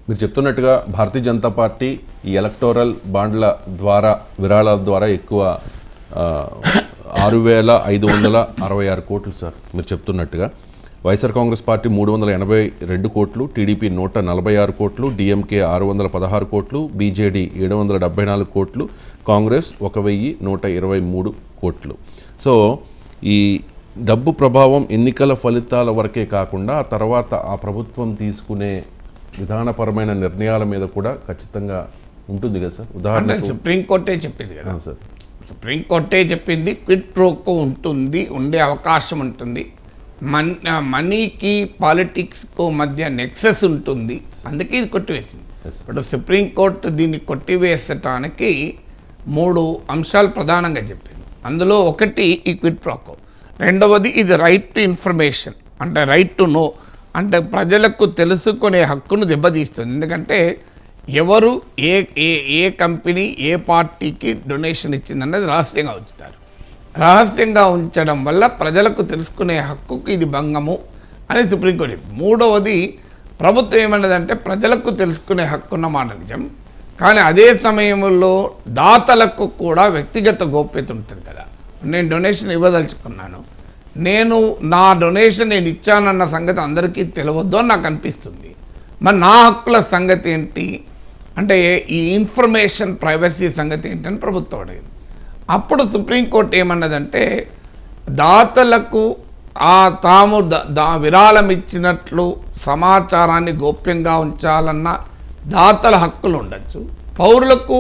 మీరు చెప్తున్నట్టుగా భారతీయ జనతా పార్టీ ఈ ఎలక్టోరల్ బాండ్ల ద్వారా విరాళాల ద్వారా ఎక్కువ 6,566 కోట్లు సార్ మీరు చెప్తున్నట్టుగా. వైఎస్ఆర్ కాంగ్రెస్ పార్టీ 382 కోట్లు, టీడీపీ 146 కోట్లు, డిఎంకే 616 కోట్లు, బీజేడీ 774 కోట్లు, కాంగ్రెస్ 1,123 కోట్లు. సో ఈ డబ్బు ప్రభావం ఎన్నికల ఫలితాల వరకే కాకుండా ఆ తర్వాత ఆ ప్రభుత్వం తీసుకునే విధానపరమైన నిర్ణయాల మీద కూడా ఖచ్చితంగా ఉంటుంది కదా సార్. ఉదాహరణకు సుప్రీంకోర్టే చెప్పింది కదా సార్, సుప్రీంకోర్టే చెప్పింది క్విడ్ ప్రోకో ఉంటుంది, ఉండే అవకాశం ఉంటుంది, మనీకి పాలిటిక్స్కు మధ్య నెక్సెస్ ఉంటుంది, అందుకే ఇది కొట్టివేసింది. ఇప్పుడు సుప్రీంకోర్టు దీన్ని కొట్టివేసటానికి 3 అంశాలు ప్రధానంగా చెప్పింది. అందులో ఒకటి ఈ క్విడ్ ప్రోకో, రెండవది ఇది రైట్ టు ఇన్ఫర్మేషన్, అంటే రైట్ టు నో, అంటే ప్రజలకు తెలుసుకునే హక్కును దెబ్బతీస్తుంది. ఎందుకంటే ఎవరు ఏ ఏ ఏ కంపెనీ ఏ పార్టీకి డొనేషన్ ఇచ్చిందన్నది రహస్యంగా ఉంచుతారు. రహస్యంగా ఉంచడం వల్ల ప్రజలకు తెలుసుకునే హక్కుకి ఇది భంగము అని సుప్రీంకోర్టు. మూడవది ప్రభుత్వం ఏమన్నదంటే ప్రజలకు తెలుసుకునే హక్కు ఉన్న మాట నిజం, కానీ అదే సమయంలో దాతలకు కూడా వ్యక్తిగత గోప్యత ఉంటుంది కదా. నేను డొనేషన్ ఇవ్వదలుచుకున్నాను, నా డొనేషన్ నేను ఇచ్చానన్న సంగతి అందరికీ తెలియవద్దు అని నాకు అనిపిస్తుంది. మరి నా హక్కుల సంగతి ఏంటి అంటే ఈ ఇన్ఫర్మేషన్ ప్రైవసీ సంగతి ఏంటని ప్రభుత్వం అడిగింది. అప్పుడు సుప్రీంకోర్టు ఏమన్నదంటే దాతలకు తాము విరాళం ఇచ్చినట్లు సమాచారాన్ని గోప్యంగా ఉంచాలన్న దాతల హక్కులు ఉండొచ్చు, పౌరులకు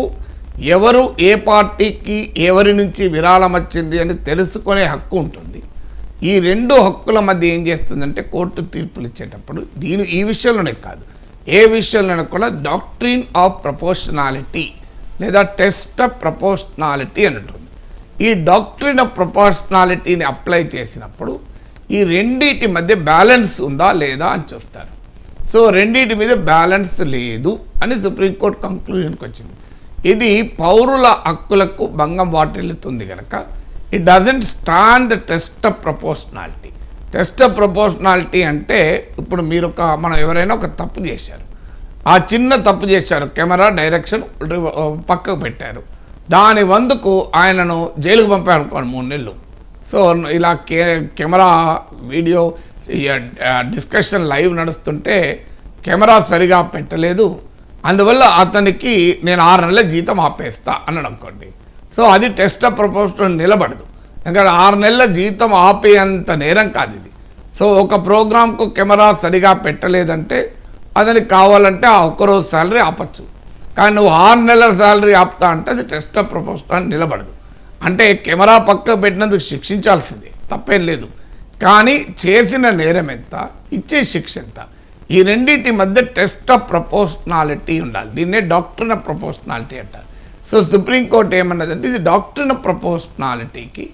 ఎవరు ఏ పార్టీకి ఎవరి నుంచి విరాళం వచ్చింది అని తెలుసుకునే హక్కు ఉంటుంది. ఈ 2 హక్కుల మధ్య ఏం చేస్తుందంటే కోర్టు తీర్పులు ఇచ్చేటప్పుడు ఈ విషయంలోనే కాదు ఏ విషయంలోనే కూడా డాక్ట్రిన్ ఆఫ్ ప్రపోర్షనాలిటీ లేదా టెస్ట్ ఆఫ్ ప్రపోర్షనాలిటీ అని ఉంటుంది. ఈ డాక్ట్రిన్ ఆఫ్ ప్రపోర్షనాలిటీని అప్లై చేసినప్పుడు ఈ రెండింటి మధ్య బ్యాలెన్స్ ఉందా లేదా అని చూస్తారు. సో రెండింటి మీద బ్యాలెన్స్ లేదు అని సుప్రీంకోర్టు కంక్లూజన్కి వచ్చింది. ఇది పౌరుల హక్కులకు భంగం వాటిల్లుతుంది కనుక it doesn't stand the test of proportionality. Test of proportionality అంటే ఇప్పుడు మనం ఎవరైనా ఒక తప్పు చేశారు, ఆ చిన్న తప్పు చేశారు, కెమెరా డైరెక్షన్ పక్కకు పెట్టారు, దాని వందుకు ఆయనను జైలుకు పంపారు 3 నెలలు. సో ఇలా కెమెరా వీడియో డిస్కషన్ లైవ్ నడుస్తుంటే కెమెరా సరిగా పెట్టలేదు, అందువల్ల అతనికి నేను 6 నెలల జీతం ఆపేస్తా అన్నాడు అనుకోండి. సో అది టెస్ట్ ఆఫ్ ప్రపోర్షనల్ నిలబడదు, ఎందుకంటే 6 నెలల జీతం ఆపేంత నేరం కాదు ఇది. సో ఒక ప్రోగ్రాంకు కెమెరా సరిగా పెట్టలేదంటే అతనికి కావాలంటే ఆ ఒక్కరోజు శాలరీ ఆపచ్చు, కానీ నువ్వు 6 నెలల శాలరీ ఆపుతా అంటే అది టెస్ట్ ఆఫ్ ప్రపోర్షనల్ నిలబడదు. అంటే కెమెరా పక్కకు పెట్టినందుకు శిక్షించాల్సిందే, తప్పేం లేదు, కానీ చేసిన నేరం ఎంత, ఇచ్చే శిక్ష ఎంత, ఈ రెండింటి మధ్య టెస్ట్ ఆఫ్ ప్రపోర్షనాలిటీ ఉండాలి. దీన్నే డాక్ట్రిన్ ఆఫ్ ప్రపోర్షనాలిటీ అంటారు. సో సుప్రీంకోర్టు ఏమన్నదంటే ఇది డాక్ట్రిన్ ఆఫ్ ప్రపోర్షనాలిటీకి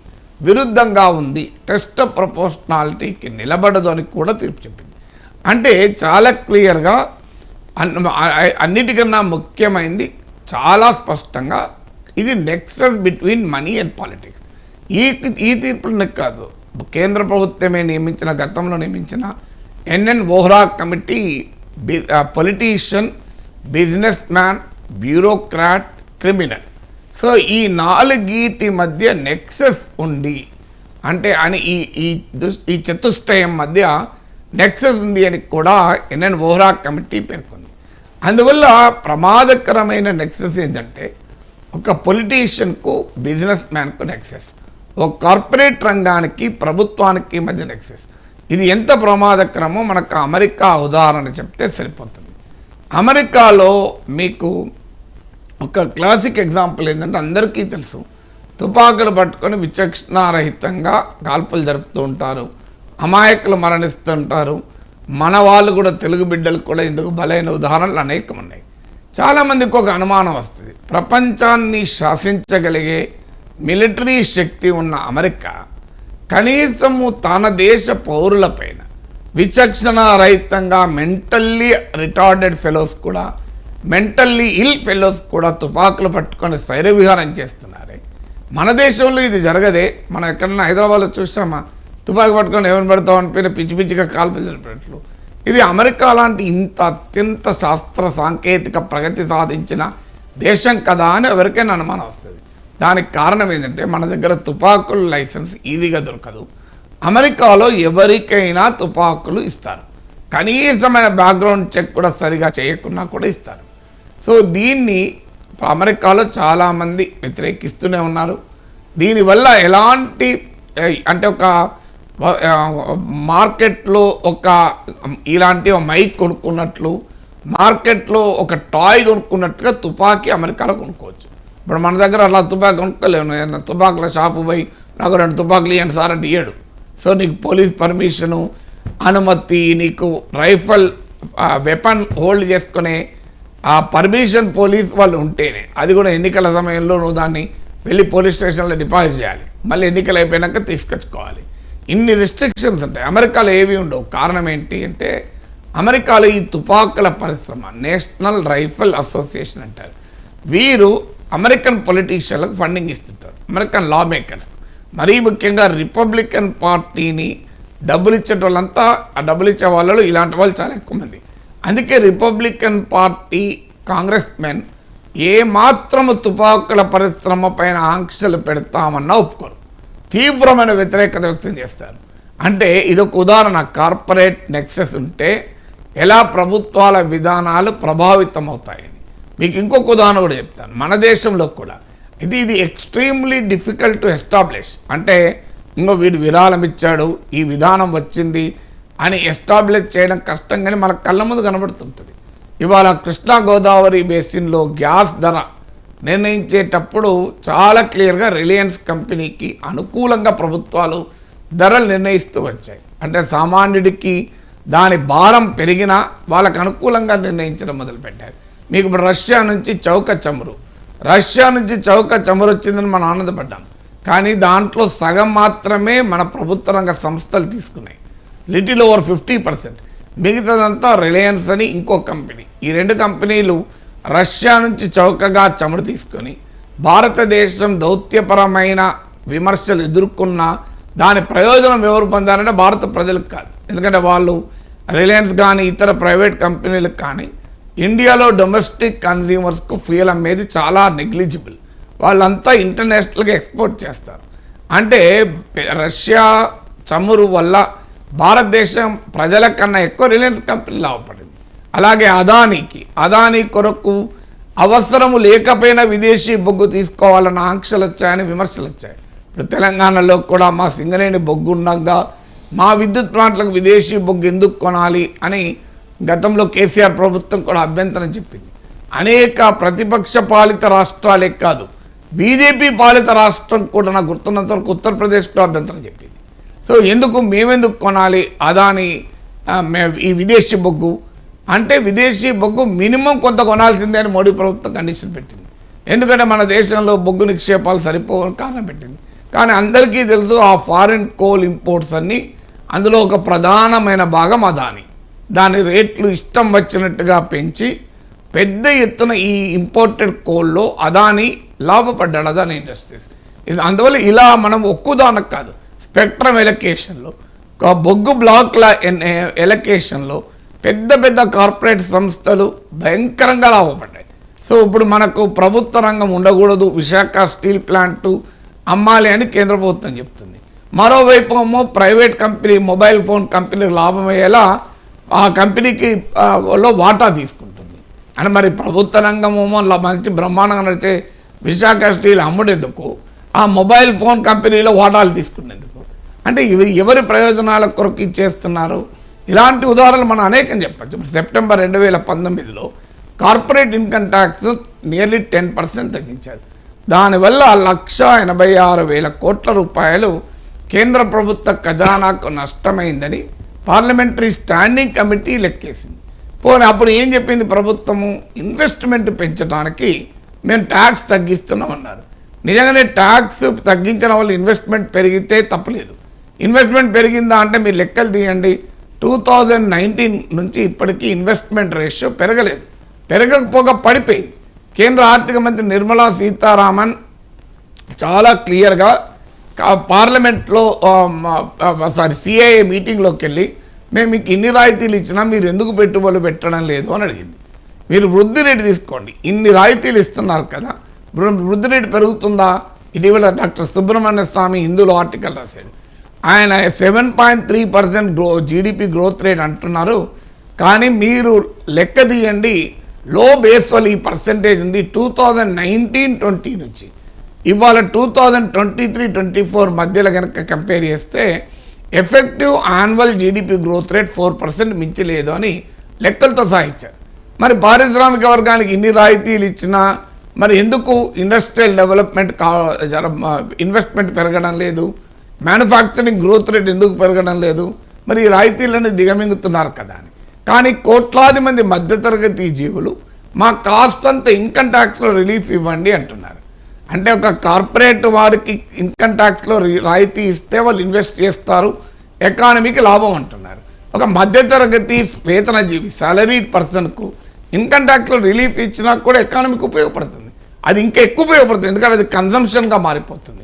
విరుద్ధంగా ఉంది, టెస్ట్ ఆఫ్ ప్రపోర్షనాలిటీకి నిలబడదు అని కూడా తీర్పు చెప్పింది. అంటే చాలా క్లియర్గా అన్నిటికన్నా ముఖ్యమైనది చాలా స్పష్టంగా ఇది Nexus between money and politics. ఈ తీర్పులనే కాదు, కేంద్ర ప్రభుత్వమే నియమించిన గతంలో నియమించిన NN Vohra committee politician, business man, bureaucrat, criminal. So ఈ 4 మధ్య నెక్సెస్ ఉంది అంటే అని ఈ చతుష్టయం మధ్య నెక్సెస్ ఉంది అని కూడా ఎన్ఎన్ వోహ్రా కమిటీ పేర్కొంది. అందువల్ల ప్రమాదకరమైన నెక్సెస్ ఏంటంటే ఒక పొలిటీషియన్కు బిజినెస్ మ్యాన్కు నెక్సెస్, ఒక కార్పొరేట్ రంగానికి ప్రభుత్వానికి మధ్య నెక్సెస్. ఇది ఎంత ప్రమాదకరమో మనకు అమెరికా ఉదాహరణ చెప్తే సరిపోతుంది. అమెరికాలో మీకు ఒక క్లాసిక్ ఎగ్జాంపుల్ ఏంటంటే అందరికీ తెలుసు, తుపాకులు పట్టుకొని విచక్షణారహితంగా కాల్పులు జరుపుతూ ఉంటారు, అమాయకులు మరణిస్తుంటారు. మన వాళ్ళు కూడా తెలుగు బిడ్డలు కూడా ఇందుకు బలైన ఉదాహరణలు అనేకం ఉన్నాయి. చాలామందికి ఒక అనుమానం వస్తుంది, ప్రపంచాన్ని శాసించగలిగే మిలిటరీ శక్తి ఉన్న అమెరికా కనీసము తన దేశ పౌరులపైన విచక్షణారహితంగా మెంటల్లీ రిటార్డెడ్ ఫెలోస్ కూడా, మెంటల్లీ ఇల్ ఫెలోస్ కూడా తుపాకులు పట్టుకొని స్వైర విహారం చేస్తున్నారే. మన దేశంలో ఇది జరగదే. మనం ఎక్కడన్నా హైదరాబాద్లో చూసామా తుపాకు పట్టుకొని ఎవరిని పడతాం అనిపోయిన పిచ్చి పిచ్చిగా కాల్పులు జరిపినట్లు. ఇది అమెరికా లాంటి ఇంత అత్యంత శాస్త్ర సాంకేతిక ప్రగతి సాధించిన దేశం కదా అని ఎవరికైనా అనుమానం వస్తుంది. దానికి కారణం ఏంటంటే మన దగ్గర తుపాకుల లైసెన్స్ ఈజీగా దొరకదు. అమెరికాలో ఎవరికైనా తుపాకులు ఇస్తారు, కనీసమైన బ్యాక్గ్రౌండ్ చెక్ కూడా సరిగా చేయకున్నా కూడా ఇస్తారు. సో దీన్ని అమెరికాలో చాలామంది వ్యతిరేకిస్తూనే ఉన్నారు. దీనివల్ల ఎలాంటి అంటే ఒక మార్కెట్లో ఒక ఇలాంటి మైక్ కొనుక్కున్నట్లు, మార్కెట్లో ఒక టాయ్ కొనుక్కున్నట్టుగా తుపాకీ అమెరికాలో కొనుక్కోవచ్చు. ఇప్పుడు మన దగ్గర అలా తుపాకీ కొనుక్కోలేము. తుపాకుల షాపు పోయి నాకు 2 తుపాకులు ఇవ్వండి సార్ అంటే ఇయ్యడు. సో నీకు పోలీస్ పర్మిషను, అనుమతి, నీకు రైఫల్ వెపన్ హోల్డ్ చేసుకునే ఆ పర్మిషన్ పోలీస్ వాళ్ళు ఉంటేనే, అది కూడా ఎన్నికల సమయంలో నువ్వు దాన్ని వెళ్ళి పోలీస్ స్టేషన్లో డిపాజిట్ చేయాలి, మళ్ళీ ఎన్నికలు అయిపోయాక తీసుకొచ్చుకోవాలి. ఇన్ని రిస్ట్రిక్షన్స్ ఉంటాయి. అమెరికాలో ఏవి ఉండవు. కారణం ఏంటి అంటే అమెరికాలో ఈ తుపాకుల పరిశ్రమ, నేషనల్ రైఫిల్ అసోసియేషన్ అంటారు, వీరు అమెరికన్ పొలిటీషియన్లకు ఫండింగ్ ఇస్తుంటారు, అమెరికన్ లా మేకర్స్. మరీ ముఖ్యంగా రిపబ్లికన్ పార్టీని డబ్బులు ఇచ్చే వాళ్ళంతా, ఆ డబ్బులు ఇచ్చే వాళ్ళు ఇలాంటి వాళ్ళు చాలా ఎక్కువ మంది. అందుకే రిపబ్లికన్ పార్టీ కాంగ్రెస్ మెన్ ఏమాత్రము తుపాకుల పరిశ్రమ పైన ఆంక్షలు పెడతామన్నా ఒప్పుకోరు, తీవ్రమైన వ్యతిరేకత వ్యక్తం చేస్తారు. అంటే ఇదొక ఉదాహరణ. కార్పొరేట్ నెక్సెస్ ఉంటే ఎలా ప్రభుత్వాల విధానాలు ప్రభావితం అవుతాయని. మీకు ఇంకొక ఉదాహరణ కూడా చెప్తాను. మన దేశంలో కూడా ఇది ఎక్స్ట్రీమ్లీ డిఫికల్ట్ టు ఎస్టాబ్లిష్. అంటే వీడు విరాళం ఇచ్చాడు, ఈ విధానం వచ్చింది అని ఎస్టాబ్లిష్ చేయడం కష్టం, కానీ మన కళ్ళ ముందు కనబడుతుంటుంది. ఇవాళ కృష్ణా గోదావరి బేసిన్లో గ్యాస్ ధర నిర్ణయించేటప్పుడు చాలా క్లియర్గా రిలయన్స్ కంపెనీకి అనుకూలంగా ప్రభుత్వాలు ధరలు నిర్ణయిస్తూ వచ్చాయి. అంటే సామాన్యుడికి దాని భారం పెరిగినా వాళ్ళకు అనుకూలంగా నిర్ణయించడం మొదలుపెట్టారు. మీకు ఇప్పుడు రష్యా నుంచి చౌక చమురు వచ్చిందని మనం ఆనందపడ్డాం, కానీ దాంట్లో సగం మాత్రమే మన ప్రభుత్వ రంగ సంస్థలు తీసుకున్నాయి, లిటిల్ ఓవర్ 50%. మిగతాదంతా రిలయన్స్ అని ఇంకో కంపెనీ. ఈ 2 కంపెనీలు రష్యా నుంచి చౌకగా చమురు తీసుకొని భారతదేశం దౌత్యపరమైన విమర్శలు ఎదుర్కొన్న దాని ప్రయోజనం ఎవరు పొందారంటే భారత ప్రజలకు కాదు. ఎందుకంటే వాళ్ళు రిలయన్స్ కానీ ఇతర ప్రైవేట్ కంపెనీలకు కానీ ఇండియాలో డొమెస్టిక్ కన్జ్యూమర్స్కు ఫ్యూయల్ అమ్మేది చాలా నెగ్లిజిబుల్. వాళ్ళంతా ఇంటర్నేషనల్గా ఎక్స్పోర్ట్ చేస్తారు. అంటే రష్యా చమురు వల్ల భారతదేశం ప్రజల కన్నా ఎక్కువ రిలయన్స్ కంపెనీ లాభపడింది. అలాగే అదానీ కొరకు అవసరము లేకపోయినా విదేశీ బొగ్గు తీసుకోవాలన్న ఆంక్షలు వచ్చాయని విమర్శలు వచ్చాయి. ఇప్పుడు తెలంగాణలో కూడా మా సింగరేణి బొగ్గు ఉండగా మా విద్యుత్ ప్లాంట్లకు విదేశీ బొగ్గు ఎందుకు కొనాలి అని గతంలో కేసీఆర్ ప్రభుత్వం కూడా అభ్యంతరం చెప్పింది. అనేక ప్రతిపక్ష పాలిత రాష్ట్రాలే కాదు, బీజేపీ పాలిత రాష్ట్రం కూడా నాకు గుర్తున్నంత వరకు ఉత్తరప్రదేశ్లో అభ్యంతరం చెప్పింది. సో మేమెందుకు కొనాలి అదాని ఈ విదేశీ బొగ్గు అంటే, విదేశీ బొగ్గు మినిమం కొంత కొనాల్సిందే అని మోడీ ప్రభుత్వం కండిషన్ పెట్టింది. ఎందుకంటే మన దేశంలో బొగ్గు నిక్షేపాలు సరిపోవని కారణం పెట్టింది. కానీ అందరికీ తెలుసు ఆ ఫారిన్ కోల్ ఇంపోర్ట్స్ అన్నీ, అందులో ఒక ప్రధానమైన భాగం అదాని. దాని రేట్లు ఇష్టం వచ్చినట్టుగా పెంచి పెద్ద ఎత్తున ఈ ఇంపోర్టెడ్ కోల్లో అదాని లాభపడ్డాడు, అదాని ఇండస్ట్రీస్. అందువల్ల ఇలా మనం ఒక్కుదానకు కాదు, స్పెక్ట్రమ్ ఎలకేషన్లో, బొగ్గు బ్లాక్ల ఎలకేషన్లో పెద్ద కార్పొరేట్ సంస్థలు భయంకరంగా లాభపడ్డాయి. సో ఇప్పుడు మనకు ప్రభుత్వ రంగం ఉండకూడదు, విశాఖ స్టీల్ ప్లాంటు అమ్మాలి అని కేంద్ర ప్రభుత్వం చెప్తుంది. మరోవైపు ఏమో private company, mobile phone company లాభం అయ్యేలా ఆ కంపెనీకి వాటా తీసుకుంటుంది. అని మరి ప్రభుత్వ రంగమేమో మంచి బ్రహ్మాండంగా నడిచే విశాఖ స్టీల్ అమ్ముడేందుకు, ఆ మొబైల్ ఫోన్ కంపెనీలో వాటాలు తీసుకునేందుకు, అంటే ఇవి ఎవరి ప్రయోజనాల కొరకు ఇచ్చేస్తున్నారు? ఇలాంటి ఉదాహరణలు మనం అనేకం చెప్పచ్చు. సెప్టెంబర్ 2019లో కార్పొరేట్ ఇన్కమ్ ట్యాక్స్ నియర్లీ 10% తగ్గించారు. దానివల్ల 1,86,000 కోట్ల రూపాయలు కేంద్ర ప్రభుత్వ ఖజానాకు నష్టమైందని పార్లమెంటరీ స్టాండింగ్ కమిటీ లెక్కేసింది. పోనీ అప్పుడు ఏం చెప్పింది ప్రభుత్వము? ఇన్వెస్ట్మెంట్ పెంచడానికి మేము ట్యాక్స్ తగ్గిస్తున్నామన్నారు. నిజంగానే ట్యాక్స్ తగ్గించడం వల్ల ఇన్వెస్ట్మెంట్ పెరిగితే తప్పలేదు. ఇన్వెస్ట్మెంట్ పెరిగిందా అంటే మీరు లెక్కలు తీయండి. 2019 నుంచి ఇప్పటికీ ఇన్వెస్ట్మెంట్ రేషియో పెరగలేదు, పెరగకపోగా పడిపోయింది. కేంద్ర ఆర్థిక మంత్రి నిర్మలా సీతారామన్ చాలా క్లియర్గా పార్లమెంట్లో సిఐఏ మీటింగ్లోకి వెళ్ళి మేము మీకు ఇన్ని రాయితీలు ఇచ్చినా మీరు ఎందుకు పెట్టుబడులు పెట్టడం లేదు అని అడిగింది. మీరు వృద్ధి రేటు తీసుకోండి, ఇన్ని రాయితీలు ఇస్తున్నారు కదా, వృద్ధి రేటు పెరుగుతుందా? ఇటీవల డాక్టర్ సుబ్రహ్మణ్య స్వామి హిందూలో ఆర్టికల్ రాశాడు. ఆయన 7.3% జీడిపి గ్రోత్ రేట్ అంటున్నారు. కానీ మీరు లెక్క తీయండి, లో బేస్ వల్ల ఈ పర్సెంటేజ్ ఉంది 2019-20 నుంచి ఇవాళ 2023-24 మధ్యలో కనుక కంపేర్ చేస్తే effective annual GDP growth rate 4% మించి లేదు అని లెక్కలతో సాధించారు. మరి పారిశ్రామిక వర్గానికి ఇన్ని రాయితీలు ఇచ్చినా మరి ఎందుకు ఇండస్ట్రియల్ డెవలప్మెంట్ ఇన్వెస్ట్మెంట్ పెరగడం లేదు, మ్యానుఫ్యాక్చరింగ్ గ్రోత్ రేట్ ఎందుకు పెరగడం లేదు? మరి ఈ రాయితీలను దిగమింగుతున్నారు కదా అని. కానీ కోట్లాది మంది మధ్యతరగతి జీవులు మా కాస్ట్ అంతా ఇన్కమ్ ట్యాక్స్లో రిలీఫ్ ఇవ్వండి అంటున్నారు. అంటే ఒక కార్పొరేట్ వారికి ఇన్కమ్ ట్యాక్స్లో రాయితీ ఇస్తే వాళ్ళు ఇన్వెస్ట్ చేస్తారు, ఎకానమీకి లాభం అంటున్నారు. ఒక మధ్యతరగతి వేతనజీవి సాలరీడ్ పర్సన్కు ఇన్కమ్ ట్యాక్స్లో రిలీఫ్ ఇచ్చినా కూడా ఎకానమీకి ఉపయోగపడుతుంది. అది ఇంకా ఎక్కువ ఉపయోగపడుతుంది, ఎందుకంటే అది కన్జంప్షన్గా మారిపోతుంది.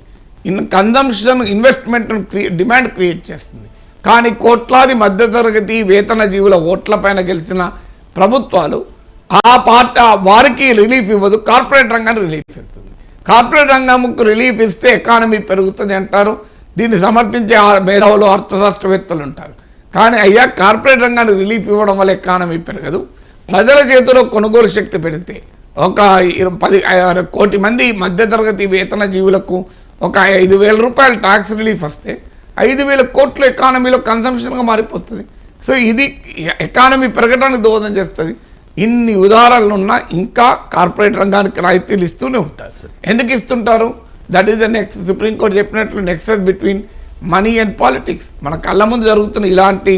కన్జంప్షన్ ఇన్వెస్ట్మెంట్ డిమాండ్ క్రియేట్ చేస్తుంది. కానీ కోట్లాది మధ్యతరగతి వేతన జీవుల ఓట్లపైన గెలిచిన ప్రభుత్వాలు ఆ పార్టీ వారికి రిలీఫ్ ఇవ్వదు, కార్పొరేట్ రంగానికి రిలీఫ్ ఇస్తుంది. కార్పొరేట్ రంగంకు రిలీఫ్ ఇస్తే ఎకానమీ పెరుగుతుంది అంటారు. దీన్ని సమర్థించే మేధావులు అర్థశాస్త్రవేత్తలు ఉంటారు. కానీ అయ్యా, కార్పొరేట్ రంగానికి రిలీఫ్ ఇవ్వడం వల్ల ఎకానమీ పెరగదు. ప్రజల చేతిలో కొనుగోలు శక్తి పెడితే ఒక 10 కోటి మంది మధ్యతరగతి వేతన జీవులకు ఒక 5,000 రూపాయలు ట్యాక్స్ రిలీఫ్ వస్తే 5,000 కోట్ల ఎకానమీలో కన్సంప్షన్గా మారిపోతుంది. సో ఇది ఎకానమీ పెరగడానికి దోహదం చేస్తుంది. ఇన్ని ఉదాహరణలు ఉన్నా ఇంకా కార్పొరేట్ రంగానికి రాయితీలు ఇస్తూనే ఉంటారు. ఎందుకు ఇస్తుంటారు? That is the next, Supreme Court చెప్పినట్లు nexus between money and politics. మన కళ్ళ ముందు జరుగుతున్న ఇలాంటి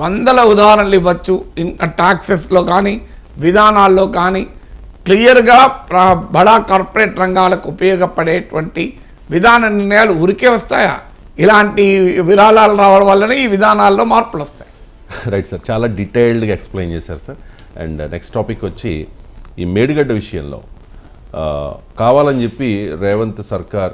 వందల ఉదాహరణలు ఇవ్వచ్చు. ట్యాక్సెస్లో కానీ విధానాల్లో కానీ క్లియర్గా బడా కార్పొరేట్ రంగాలకు ఉపయోగపడేటువంటి విధాన నిర్ణయాలు ఉరికే వస్తాయా? ఇలాంటి విరాళాలు రావడం వల్లనే ఈ విధానాల్లో మార్పులు వస్తాయి. రైట్ సార్, చాలా డీటెయిల్డ్గా ఎక్స్ప్లెయిన్ చేశారు సార్. అండ్ నెక్స్ట్ టాపిక్ వచ్చి ఈ మేడిగడ్డ విషయంలో కావాలని చెప్పి రేవంత్ సర్కార్